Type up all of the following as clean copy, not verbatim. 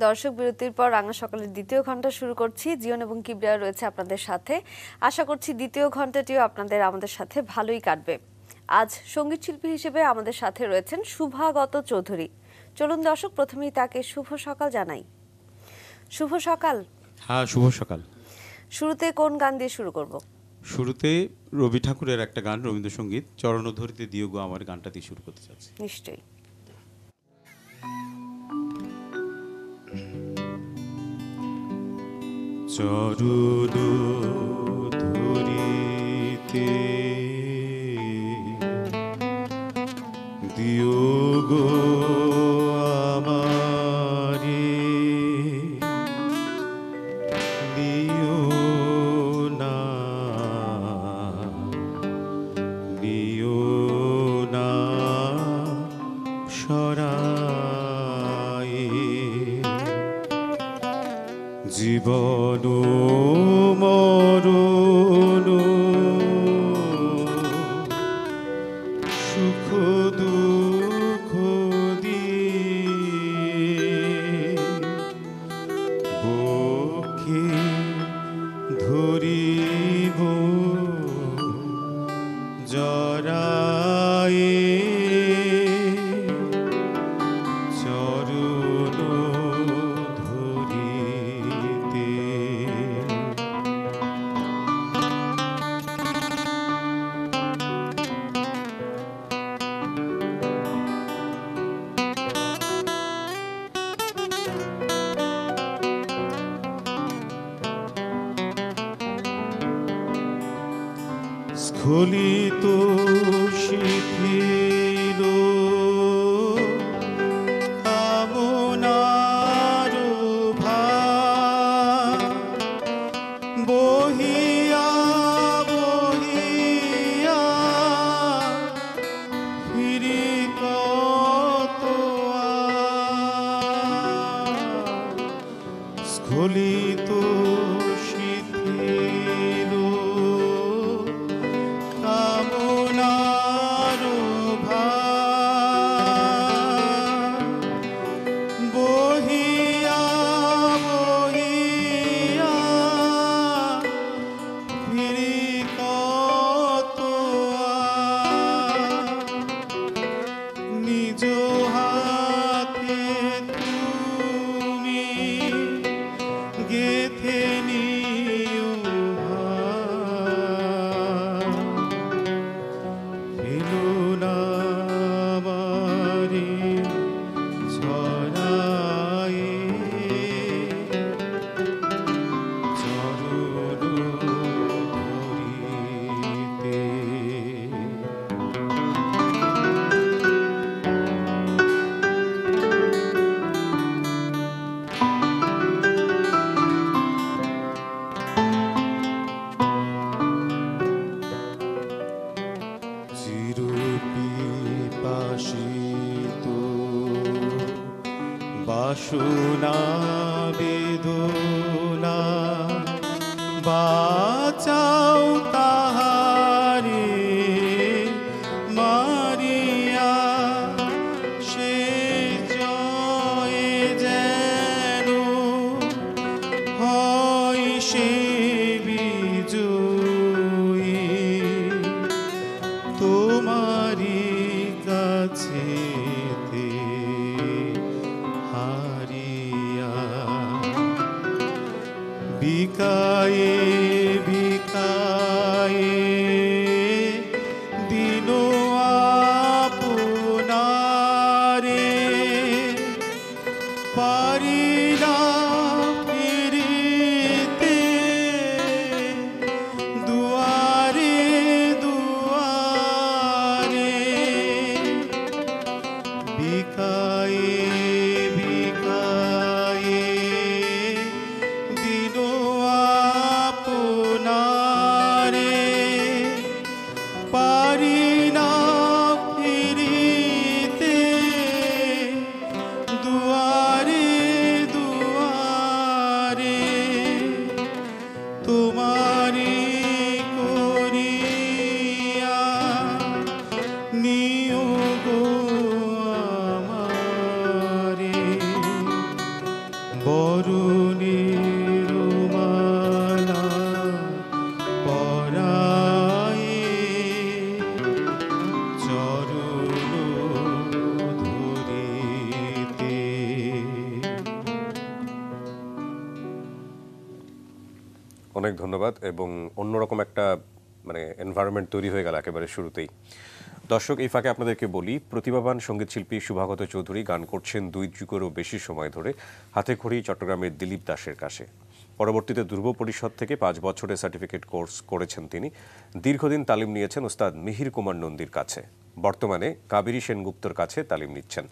দর্শক, বিরতির পর রাঙা সকালের দ্বিতীয় ঘন্টা শুরু করছি। জিয়ন এবং কিবরিয়া রয়েছে আপনাদের সাথে। আশা করছি দ্বিতীয় ঘন্টাটিও আমাদের সাথে ভালোই কাটবে। আজ সঙ্গীত শিল্পী হিসেবে আমাদের সাথে রয়েছেন শুভাগত চৌধুরী। চলুন দর্শক, প্রথমেই তাকে শুভ সকাল জানাই। শুভ সকাল। হ্যাঁ, শুভ সকাল। শুরুতে কোন গান দিয়ে শুরু করব? শুরুতে রবি ঠাকুরের একটা গান, রবীন্দ্রসঙ্গীত, চরণধরিতে দিও গো আমার, গানটা দিয়ে শুরু করতে চাচ্ছি। নিশ্চয়ই। চরণধরিতে দিও গো আমারে, দিও না, দিও না সরায়ে, জীবন মরণ সুখ দুঃখ দিয়ে বক্ষে ধরিব জরায়ে, চরণ ধরিতে স্খলিত শিথিল কামনার ভার, বহিয়া বহিয়া ফিরি কত স্খলিত শিথিল কামনার ভার, বহিয়া বহিয়া ফিরি কত নিজ হাতে তুমি গেথে নিও ভার, ফেলো না আমারে ছড়ায়ে, চরণ ধরিতে চিরপিপাসিত বাসনা বেদনা বাঁচাও তাহারে মারিয়া, সে জয়ে যেন হয় সে বিজয়ী, তোমারি কাছে হারিয়া, বিকায়ে বিকায়ে দিন আপনারে, পারি না ফিরিতে দুয়ারে দুয়ারে, বিকায়ে বিকায়ে দিন আপনারে, পারি না ফিরিতে দুয়ারে দুয়ারে, তোমারি করিয়া নিও গো আমারে, অনেক ধন্যবাদ এবং অন্যরকম একটা মানে এনভায়রনমেন্ট তৈরি হয়ে গেল একেবারে শুরুতেই। দর্শক, এই ফাঁকে আপনাদেরকে বলি, প্রতিভাবান সঙ্গীতশিল্পী শুভাগত চৌধুরী গান করছেন 2 যুগেরও বেশি সময় ধরে হাতেখড়ি চট্টগ্রামের দিলীপ দাসের কাছে। পরবর্তীতে ধ্রুব পরিষদ থেকে 5 বছরের সার্টিফিকেট কোর্স করেছেন তিনি। দীর্ঘদিন তালিম নিয়েছেন ওস্তাদ মিহির কুমার নন্দীর কাছে। বর্তমানে কাবেরী সেনগুপ্তর কাছে তালিম নিচ্ছেন।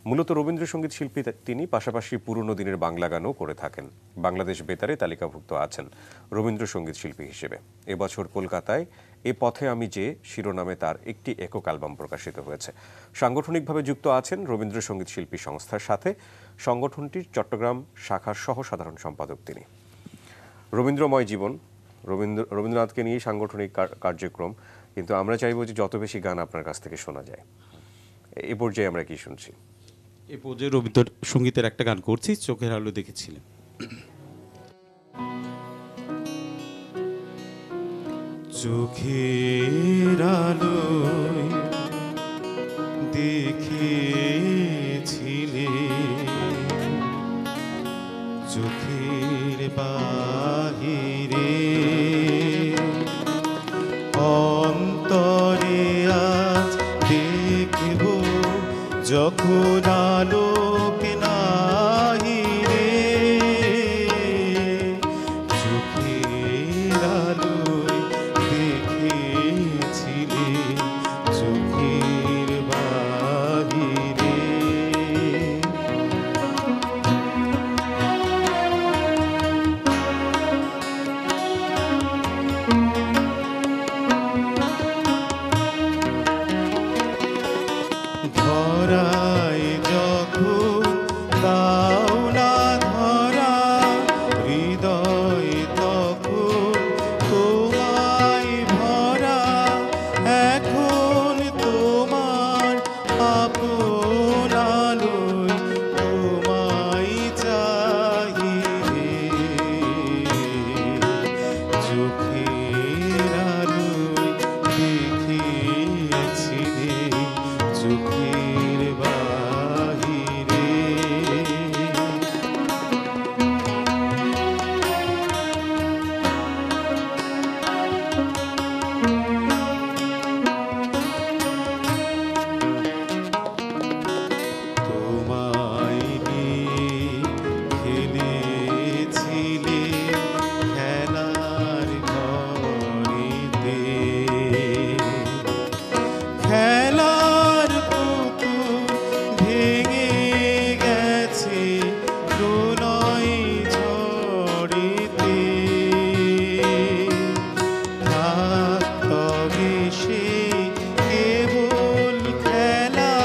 মূলত রবীন্দ্রসঙ্গীত শিল্পী তিনি, পাশাপাশি পুরনো দিনের বাংলা গানও করে থাকেন। বাংলাদেশ বেতারে তালিকাভুক্ত আছেন রবীন্দ্রসঙ্গীত শিল্পী হিসেবে। এবছর কলকাতায় এ পথে আমি যে শিরোনামে তার একটি একক অ্যালবাম প্রকাশিত হয়েছে। সাংগঠনিকভাবে যুক্ত আছেন রবীন্দ্রসঙ্গীত শিল্পী সংস্থার সাথে। সংগঠনটির চট্টগ্রাম শাখার সহ সাধারণ সম্পাদক তিনি। রবীন্দ্রময় জীবন, রবীন্দ্রনাথকে নিয়ে সাংগঠনিক কার্যক্রম, কিন্তু আমরা চাইব যে যত বেশি গান আপনার কাছ থেকে শোনা যায়। এই পর্যায়ে আমরা কি শুনছি? এ পর্যায়ে রবীন্দ্রসঙ্গীতের একটা গান করছি, চোখের আলো দেখেছিলেন। চোখের আলো দেখেছিলে, চোখের বাহিরে অন্তরে আজ দেখব যখন আলোক নাহি রে। চোখের আলোয় দেখেছিলে, চোখের বাহিরে ধরায় যখন দাও না ধরা, হৃদয় তখন তোমায় ভরা। এখন তোমার আপন আলোয় তোমায় চাহিবে। চোখের আলোয় দেখেছিলে, চোখের বাহিরে তোমায় নিয়ে খেলেছিলে খেলার ঘরেতে। খেলার পুকুর ভেঙে গেছে প্রলয় ঝড়েতে। থাক তবে সে কেবল খেলা,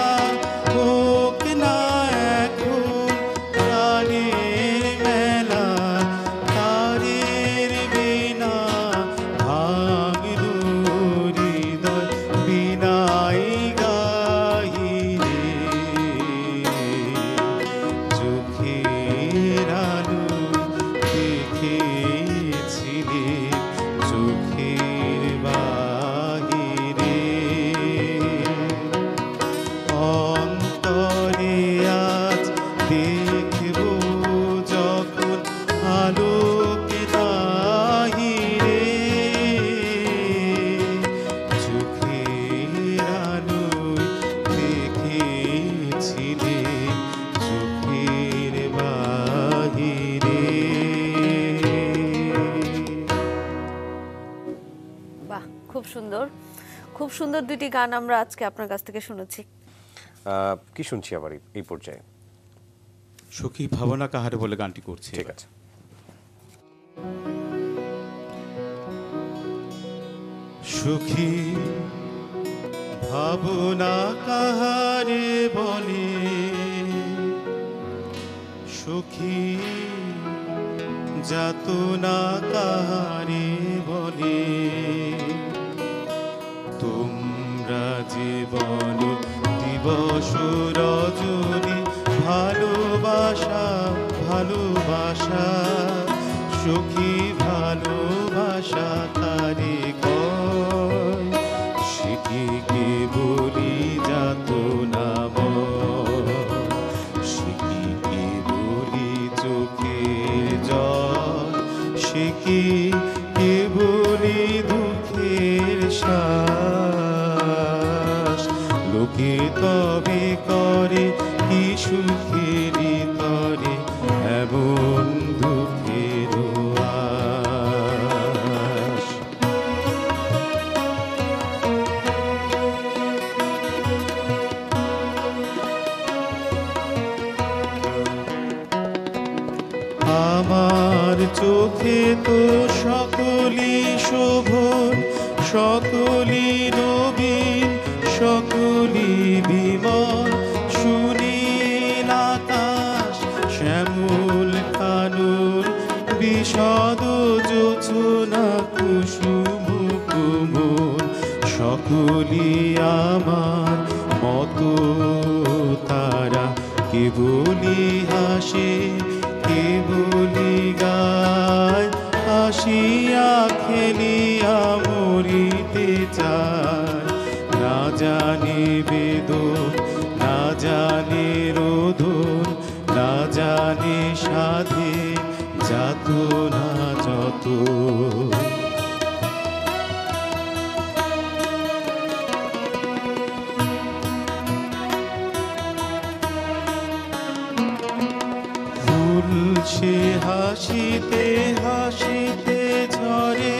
হোক না এখন প্রাণের মেলা। তারের বিনা ভাঙল হৃদয়, বিনাই গাহিরে। চোখের আলো দেখেছিলে, চোখের বাহিরে অন্তরে আজ দেখব যখন আলোক নাহি রে। চোখের আলোয় দেখেছিলে, চোখের বাহিরে। বাহ, খুব সুন্দর, খুব সুন্দর দুটি গান আমরা আজকে আপনার কাছ থেকে শুনেছি। কি শুনছি আবার এই পর্যায়ে? সখী ভাবনা কাহারে বলে গানটি করছি। ঠিক আছে। সুখী ভাবনা কাহারে বলে, সুখী যাতনা কাহারে বলে। তোমরা জীবন দিবস রজনী, ভালোবাসা ভালোবাসা, সুখী ভালোবাসা কারে কয়। শিখিকে বলি যাতনা ময়, শিখিকে বলি চোখের জল। শিখি কে তবে করে কি সুখের তরে এমন দুঃখের আশ। আমার চোখে তো সকলই শোভন, সকলই নবীন, সকলই বিমল, সুনীল আকাশ, শ্যামল কানন, বিশদ জোছনা কুসুম কোমল, সকলই আমার মতো তারা, কেবলই হাসে কেবলই গায়, হাসিয়া খেলিয়া মরিতে চায়। না জানে বেদন, না জানে রোদন, না জানে সাধে যাতনা যত। সে হাসিতে হাসিতে ঝরে,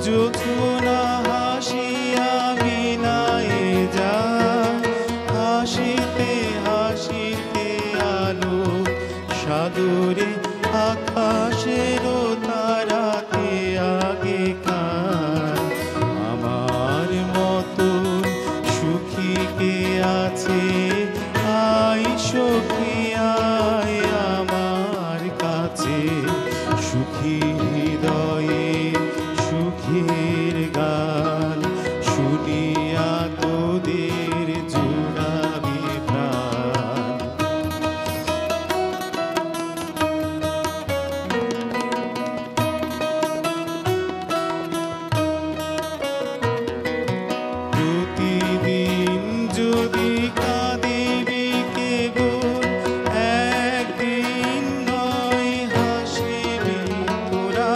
জোছনা হাসিয়া বিনায়ে যায়, হাসিতে হাসিতে আলো সাদরে আকাশের তারাতে আগে খায়। আমার মতো সুখী কে আছে, আই সখী আয় আমার কাছে, সুখী হৃদয়ে সুখের গান, শুনিয়া তোদের জোড়াবে প্রাণ। প্রতিদিন যদি কাঁদিবি কেবল, একদিন নয় হাসিবি তোরা,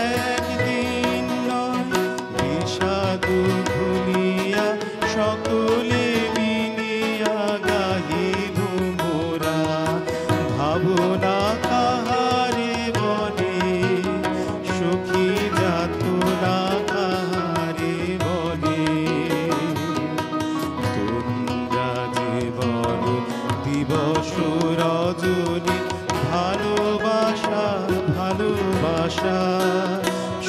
একদিন নয় বিষাদ ভুলিয়া সকলে মিলিয়া গাহিব মোরা। ভাবনা কাহারে বনে, সখী যাতনা কাহারে বনে। তোমরা যে বলো দিবস রজনী, ভালোবাসা ভালোবাসা,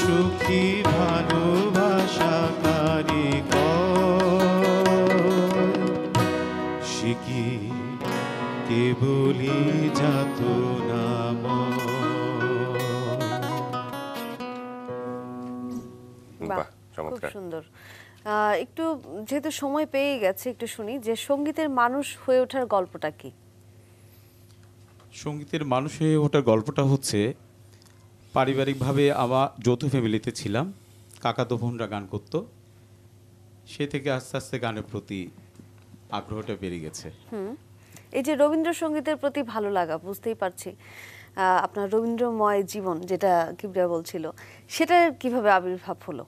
সুখী ভালোবাসা কারে কয়? সে কি কেবলই যাতনাময়। বাহ, বাহ, খুব চমৎকার। সুন্দর। একটু যেহেতু সময় পেয়ে গেছে, একটু শুনি যে সঙ্গীতের মানুষ হয়ে ওঠার গল্পটা কি? সঙ্গীতের মানুষ হয়ে ওঠার গল্পটা হচ্ছে, পারিবারিকভাবে আমার যৌথ ফ্যামিলিতে ছিলাম, কাকাতো বোনরা গান করতো, সে থেকে আস্তে আস্তে গানের প্রতি আগ্রহটা বেড়ে গেছে। এই যে রবীন্দ্রসঙ্গীতের প্রতি ভালো লাগা, বুঝতেই পারছি আপনার রবীন্দ্রময় জীবন যেটা কিবরিয়া বলছিল, সেটার কিভাবে আবির্ভাব হলো?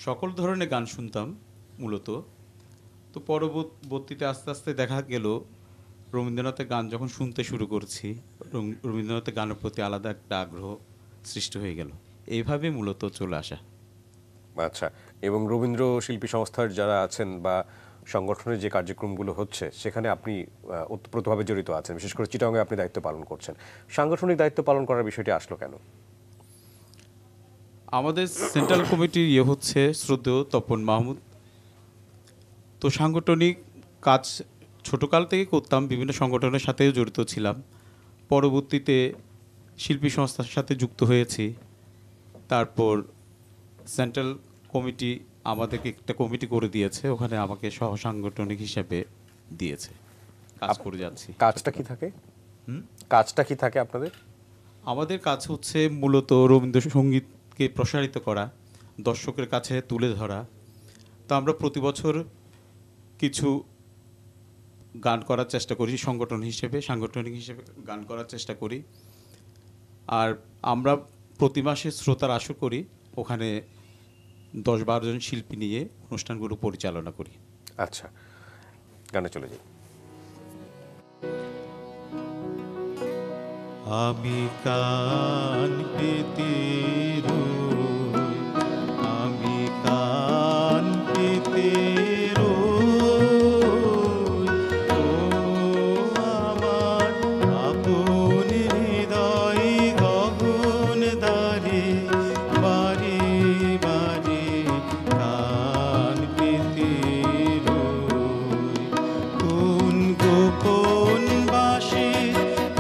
সকল ধরনের গান শুনতাম মূলত, তো পরবর্তীতে আস্তে আস্তে দেখা গেল রবীন্দ্রনাথের গান যখন শুনতে শুরু করছি, রবীন্দ্রনাথের গানের প্রতি আলাদা একটা আগ্রহ সৃষ্টি হয়ে গেল। এইভাবে মূলত চলে আসা। আচ্ছা, এবং রবীন্দ্র শিল্পী সংস্থার যারা আছেন বা সংগঠনের যে কার্যক্রমগুলো হচ্ছে সেখানে আপনি ওতপ্রোতভাবে জড়িত আছেন, বিশেষ করে চিটাগাংয়ে আপনি দায়িত্ব পালন করছেন। সাংগঠনিক দায়িত্ব পালন করার বিষয়টি আসলো কেন? আমাদের সেন্ট্রাল কমিটির হচ্ছে শ্রদ্ধেয় তপন মাহমুদ। তো সাংগঠনিক কাজ ছোটকাল থেকে করতাম, বিভিন্ন সংগঠনের সাথেও জড়িত ছিলাম। পরবর্তীতে শিল্পী সংস্থার সাথে যুক্ত হয়েছি। তারপর সেন্ট্রাল কমিটি আমাদেরকে একটা কমিটি করে দিয়েছে, ওখানে আমাকে সহ সাংগঠনিক হিসেবে দিয়েছে, কাজ করে যাচ্ছি। কাজটা কি থাকে? কাজটা কি থাকে আপনাদের? আমাদের কাজ হচ্ছে মূলত রবীন্দ্রসঙ্গীতকে প্রসারিত করা, দর্শকের কাছে তুলে ধরা। তো আমরা প্রতি বছর কিছু গান করার চেষ্টা করি, সাংগঠনিক হিসেবে গান করার চেষ্টা করি। আর আমরা প্রতি মাসে শ্রোতার আসর করি, ওখানে 10-12 জন শিল্পী নিয়ে অনুষ্ঠানগুলো পরিচালনা করি। আচ্ছা, গানে চলে যাই। আমি কান পেতে রই, আমি কান পেতে রই, ও আমার আপন হৃদয় গগন দ্বারে বারে বারে কান পেতে রই, কোন গোপন বাসে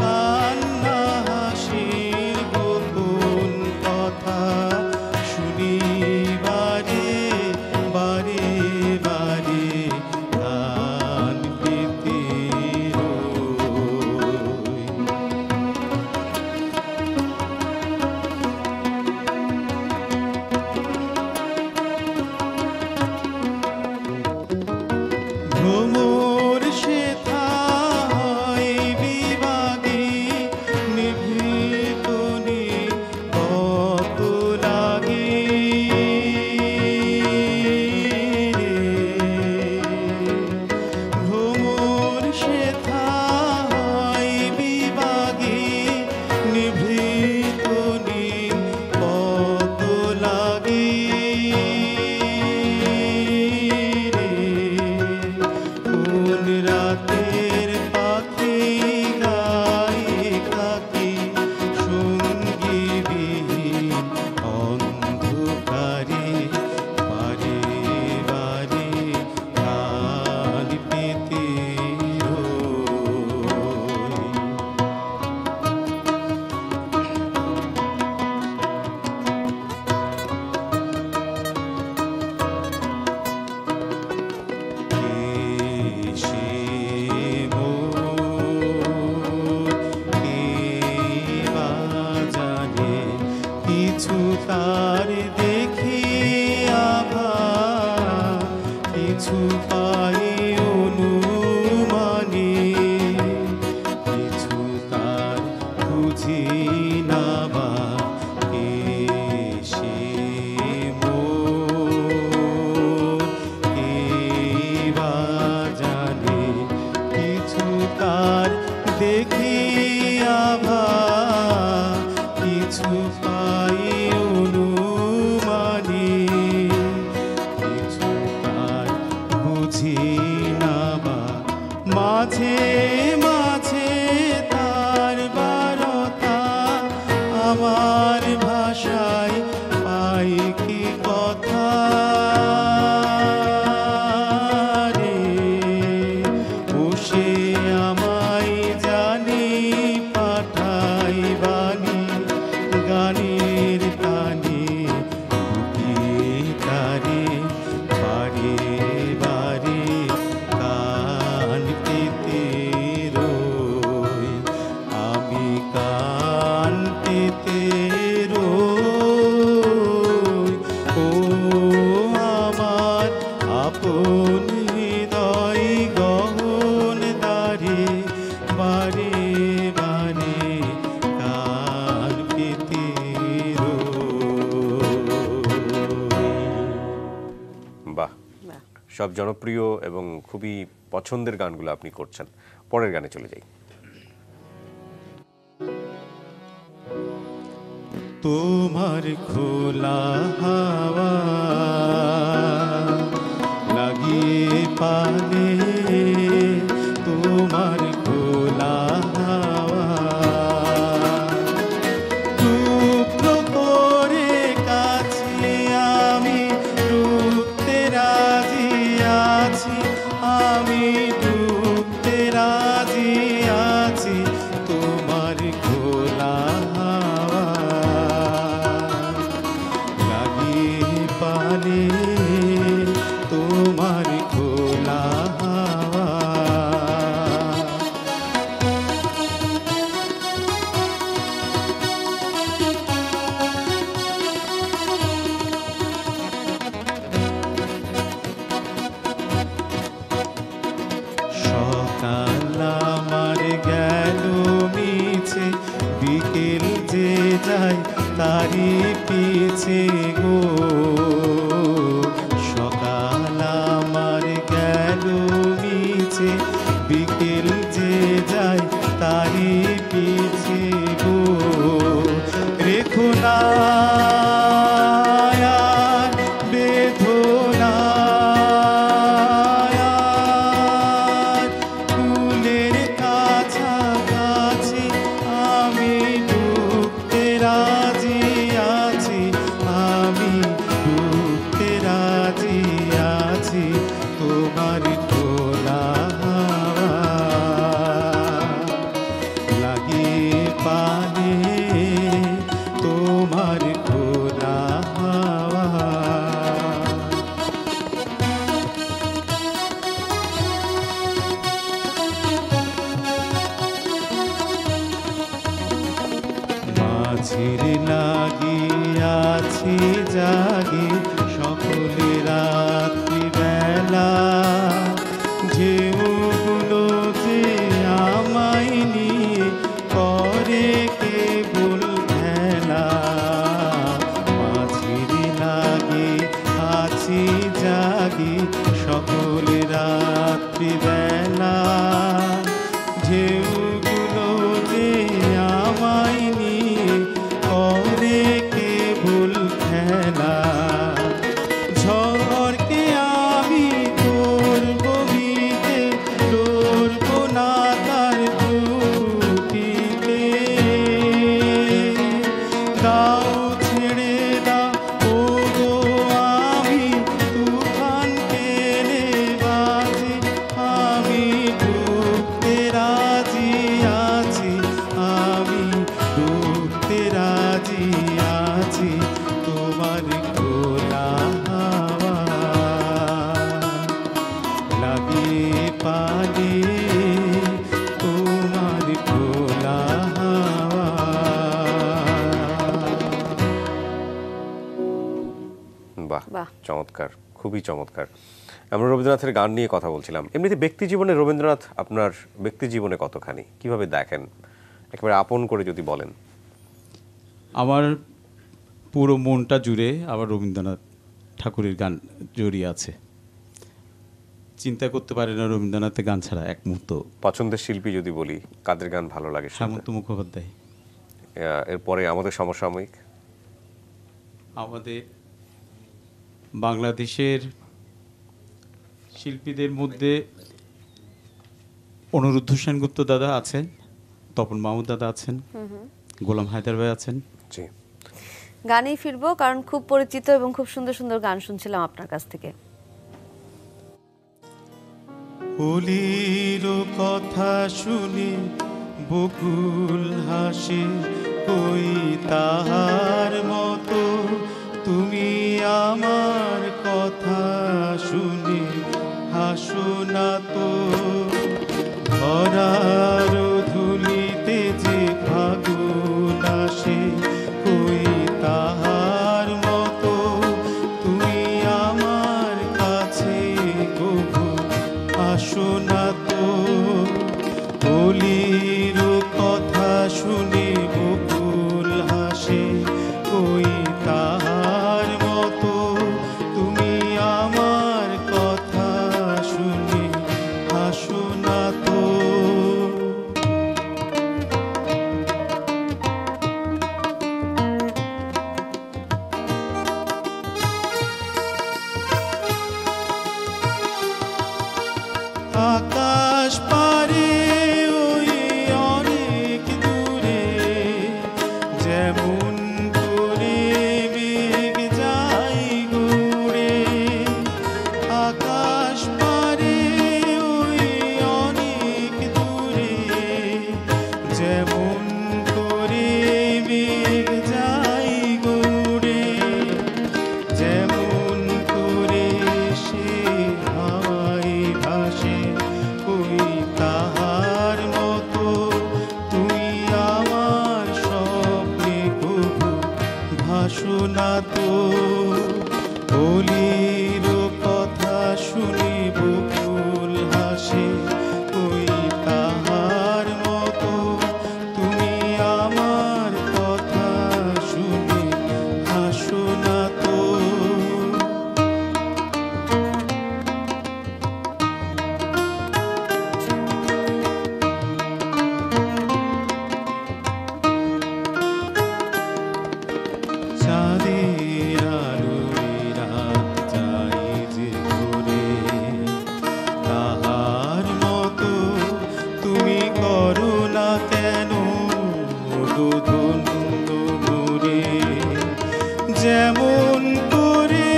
কান্না হাসির গোপন কথা শুনি বারে বারে বারে কান পেতে রই। ভ্রমর শেথা হয় বিবাদী নিভৃত কত লাগে ভ্রমর শেথা হয় বিবাদী নিভৃত কত লাগে কোন রাতের পাখি গায়ে কাকি সঙ্গীবিহীন অন্ধকারে বারে বারে কান পেতে রই। সে কে বা জানে কিছু তার দেখি আভা, কিছু পাই অনুমানে, কিছু তার বুঝি না বা কে সে কে বা জানে কিছু তার দেখি আভা, কিছু পাই অনুমানে, কিছু তার বুঝি না বা মাঝে মাঝে তার বারতা আমার ভাষায় পাই কি কথা রে, বসে আমায় জানি পাঠাই বাণী গানের টানে বুকে তারে বারে বারে কান পেতে রই, আমি কান পেতে রই, ও আমার আপন হৃদয় গহন দ্বারে বারে বারে কান পেতে রই। বাহ, বাহ। সব জনপ্রিয় এবং খুবই পছন্দের গানগুলো আপনি করছেন। পরের গানে চলে যাই। তোমার খোলা হাওয়া লাগিয়ে পালে, তোমার খোলা হাওয়া টুকরো করে কাছে আমি ডুবতে রাজি আছি, আমি ডুবতে রাজি আছি তোমার খোলা হাওয়া লাগিয়ে পালে, তোমার খোলা হাওয়া। সকাল আমার গেল মিছে, বিকেল যে যায় তারি পিছে গো, জাগি সকল রাত্রি বেলা, ঢেউগুলো যে আমায় নিয়ে করে কেবল খেলা। ঝড়কে আমি করব মিটে, লড়ব না তার ত্রুটিতে। দাও ছেড়ে দাও ও গো আমি তুফান পেলে বাজে, আমি ডুবতে রাজি আছি, আমি ডুবতে রাজি আছি তোমার খোলা হাওয়া লাগিয়ে পালে, তোমার খোলা হাওয়া। বাহ, বাহ। চমৎকার, খুবই চমৎকার। আমরা রবীন্দ্রনাথের গান নিয়ে কথা বলছিলাম। এমনিতে ব্যক্তি জীবনে রবীন্দ্রনাথ আপনার ব্যক্তি জীবনে কতখানি, কিভাবে দেখেন, একেবারে আপন করে যদি বলেন? আমার পুরো মনটা জুড়ে আবার রবীন্দ্রনাথ ঠাকুরের গান জড়িয়ে আছে। চিন্তা করতে পারে না রবীন্দ্রনাথের গান ছাড়া এক মুহূর্ত। পছন্দের শিল্পী যদি বলি, কাদের গান ভালো লাগে শুনতে? হেমন্ত মুখোপাধ্যায়। এরপরে আমাদের সমসাময়িক আমাদের বাংলাদেশের শিল্পীদের মধ্যে অনিরুদ্ধ সেনগুপ্ত দাদা আছেন, তপন মাহমুদ দাদা আছেন, গোলাম হায়দার ভাই আছেন। জি, গানেই ফিরবো, কারণ খুব পরিচিত এবং খুব সুন্দর সুন্দর গান শুনছিলাম আপনার কাছ থেকে। অলির কথা শুনে বকুল হাসে, কই তাহার মতো তুমি আমার কথা শুনে হাসো না তো। ধরার ধুলিতে যে ফাগুন আসে, কই তাহার মতো তুমি আমার কাছে কবু আসো না তো। অলির কথা শুনে বকুল হাসে, কই তাহার মতো তুমি আমার কথা শুনে হাসো না তো। আকাশ পারে ওই অনেক দূরে, যেমন করে মেঘ যায় ঘুরে। আকাশ পারে ওই অনেক দূরে, যেমন করে মেঘ যায় ঘুরে। যেমন করে সে হাওয়ায় ভাসে, কই তাহার মতো তুমি আমার স্বপ্নে কবু ভাসো না তো। অলির কথা শুনে বকুল হাসে, কই তাহার মতো তুমি আমার কথা শুনে হাসো না তো। চাঁদের আলোয় রাত যায় যে ঘুরে, তাহার মতো তুমি করো না কেন গো ধন্য মোরে। যেমন করে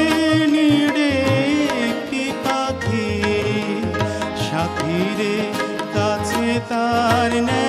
নিড়ে একটি পাখি সাথীরে কাছে তার নেয়,